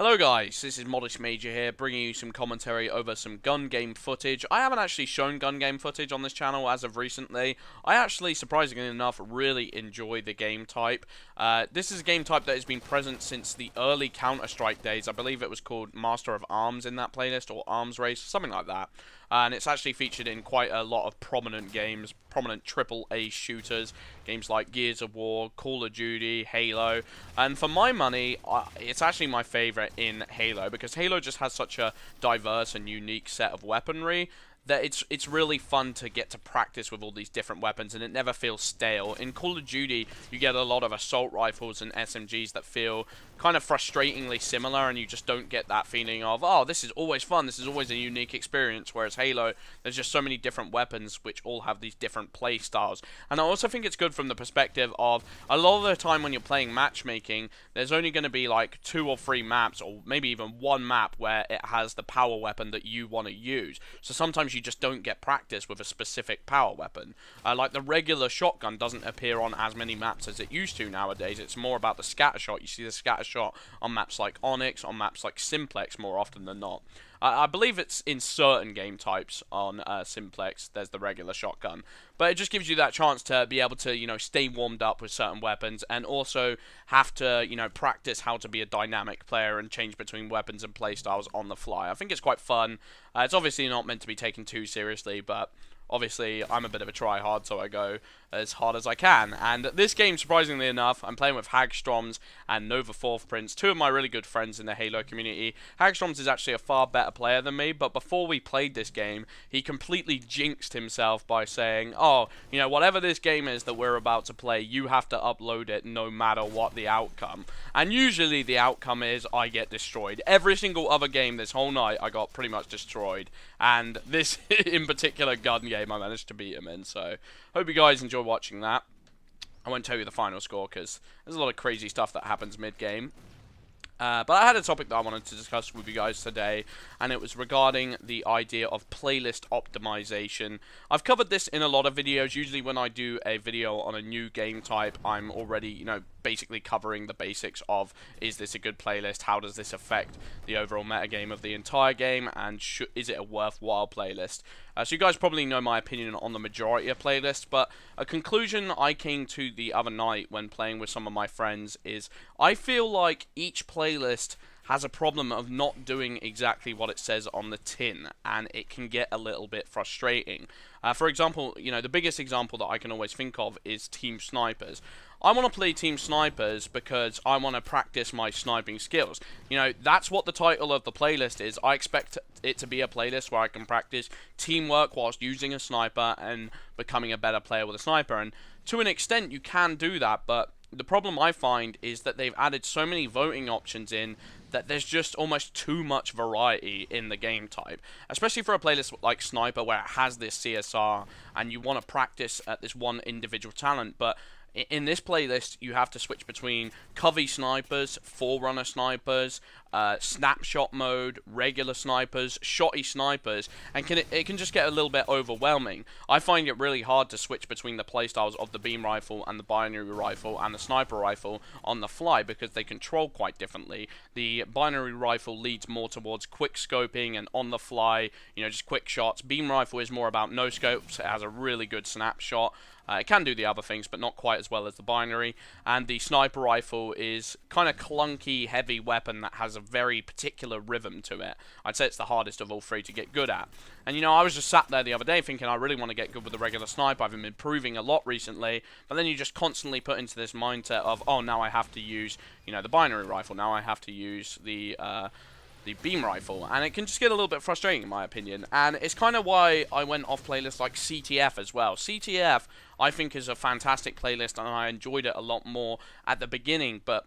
Hello guys, this is Modest Major here, bringing you some commentary over some gun game footage. I haven't actually shown gun game footage on this channel as of recently. I actually, surprisingly enough, really enjoy the game type. This is a game type that has been present since the early Counter-Strike days. I believe it was called Master of Arms in that playlist, or Arms Race, something like that. And it's actually featured in quite a lot of prominent games, prominent AAA shooters, games like Gears of War, Call of Duty, Halo, and for my money, it's actually my favourite in Halo, because Halo just has such a diverse and unique set of weaponry that it's really fun to get to practice with all these different weapons, and it never feels stale. In Call of Duty, you get a lot of assault rifles and SMGs that feel kind of frustratingly similar, and you just don't get that feeling of, oh, this is always fun, this is always a unique experience, whereas Halo, there's just so many different weapons which all have these different play styles. And I also think it's good from the perspective of, a lot of the time when you're playing matchmaking, there's only going to be like 2 or 3 maps, or maybe even one map where it has the power weapon that you want to use. So sometimes you just don't get practice with a specific power weapon. Like the regular shotgun doesn't appear on as many maps as it used to nowadays. It's more about the scatter shot. You see the scatter shot on maps like Onyx, on maps like Simplex more often than not. I believe it's in certain game types on Simplex, there's the regular shotgun. But it just gives you that chance to be able to, stay warmed up with certain weapons, and also have to, practice how to be a dynamic player and change between weapons and playstyles on the fly. I think it's quite fun. It's obviously not meant to be taken too seriously, but obviously, I'm a bit of a try-hard, so I go as hard as I can. And this game, surprisingly enough, I'm playing with Hagstroms and Nova Fourth Prince, two of my really good friends in the Halo community. Hagstroms is actually a far better player than me, but before we played this game, he completely jinxed himself by saying, oh, whatever this game is that we're about to play, you have to upload it no matter what the outcome. And usually the outcome is I get destroyed. Every single other game this whole night, I got pretty much destroyed. And this, in particular, gun game, I managed to beat him in. So, hope you guys enjoy watching that. I won't tell you the final score because there's a lot of crazy stuff that happens mid-game. But I had a topic that I wanted to discuss with you guys today, and it was regarding the idea of playlist optimization. I've covered this in a lot of videos. Usually when I do a video on a new game type, I'm already, basically covering the basics of, is this a good playlist, how does this affect the overall metagame of the entire game, and is it a worthwhile playlist. So you guys probably know my opinion on the majority of playlists, but a conclusion I came to the other night when playing with some of my friends is, I feel like each playlist has a problem of not doing exactly what it says on the tin, and it can get a little bit frustrating. For example, the biggest example that I can always think of is Team Snipers. I want to play Team Snipers because I want to practice my sniping skills. That's what the title of the playlist is. I expect it to be a playlist where I can practice teamwork whilst using a sniper and becoming a better player with a sniper. And to an extent, you can do that, but the problem I find is that they've added so many voting options in that there's just almost too much variety in the game type. Especially for a playlist like Sniper, where it has this CSR and you want to practice at this one individual talent, but in this playlist, you have to switch between Covey snipers, Forerunner snipers, snapshot mode, regular snipers, shotty snipers, and it can just get a little bit overwhelming. I find it really hard to switch between the playstyles of the beam rifle and the binary rifle and the sniper rifle on the fly, because they control quite differently. The binary rifle leads more towards quick scoping and on the fly, just quick shots. Beam rifle is more about no scopes. It has a really good snapshot. It can do the other things, but not quite as well as the binary. And the sniper rifle is kind of clunky, heavy weapon that has a very particular rhythm to it. I'd say it's the hardest of all three to get good at. And I was just sat there the other day thinking I really want to get good with the regular sniper. I've been improving a lot recently, but then you just constantly put into this mindset of, oh, now I have to use, the binary rifle. Now I have to use the beam rifle, and it can just get a little bit frustrating in my opinion, and it's kind of why I went off playlists like CTF as well. CTF, I think, is a fantastic playlist, and I enjoyed it a lot more at the beginning, but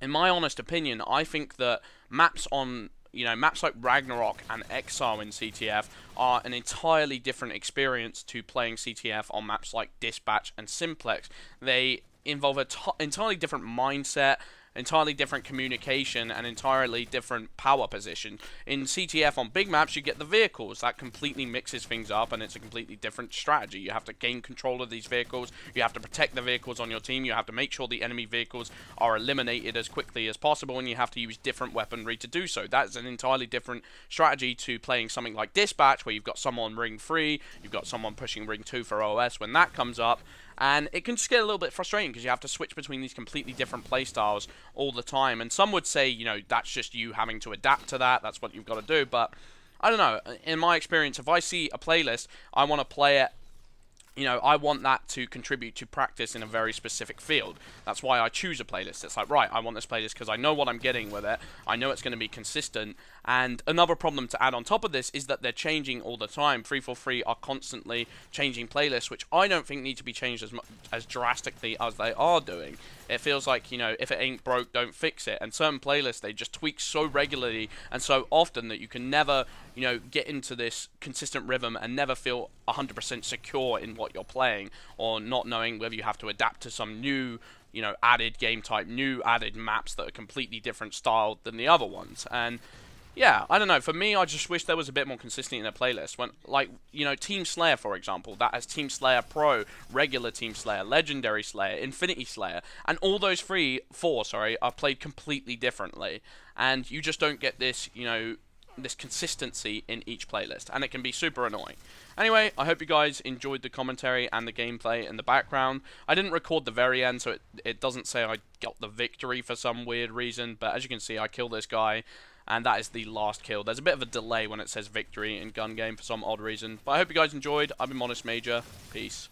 in my honest opinion, I think that maps on maps like Ragnarok and Exile in CTF are an entirely different experience to playing CTF on maps like Dispatch and Simplex. They involve an entirely different mindset, entirely different communication and entirely different power position. In CTF on big maps, you get the vehicles. That completely mixes things up, and it's a completely different strategy. You have to gain control of these vehicles, you have to protect the vehicles on your team, you have to make sure the enemy vehicles are eliminated as quickly as possible, and you have to use different weaponry to do so. That's an entirely different strategy to playing something like Dispatch, where you've got someone ring 3, you've got someone pushing ring 2 for OS when that comes up, and it can just get a little bit frustrating because you have to switch between these completely different playstyles all the time. And some would say, you know, that's just you having to adapt to that, that's what you've got to do, but I don't know. In my experience, if I see a playlist, I want to play it. You know, I want that to contribute to practice in a very specific field. That's why I choose a playlist. It's like, right, I want this playlist because I know what I'm getting with it. I know it's going to be consistent. And another problem to add on top of this is that they're changing all the time. 343 are constantly changing playlists, which I don't think need to be changed as drastically as they are doing. It feels like, you know, if it ain't broke, don't fix it. And certain playlists, they just tweak so regularly and so often that you can never, you know, get into this consistent rhythm and never feel 100% secure in what you're playing, or not knowing whether you have to adapt to some new, you know, added game type, new added maps that are completely different style than the other ones. And yeah, I don't know. For me, I just wish there was a bit more consistency in their playlist. When, like, you know, Team Slayer, for example, that has Team Slayer Pro, regular Team Slayer, Legendary Slayer, Infinity Slayer, and all those four, are played completely differently. And you just don't get this, you know, this consistency in each playlist, and it can be super annoying. Anyway, I hope you guys enjoyed the commentary and the gameplay in the background. I didn't record the very end, so it doesn't say I got the victory for some weird reason, but as you can see, I killed this guy, and that is the last kill. There's a bit of a delay when it says victory in gun game for some odd reason, but I hope you guys enjoyed. I've been Modest Major. Peace.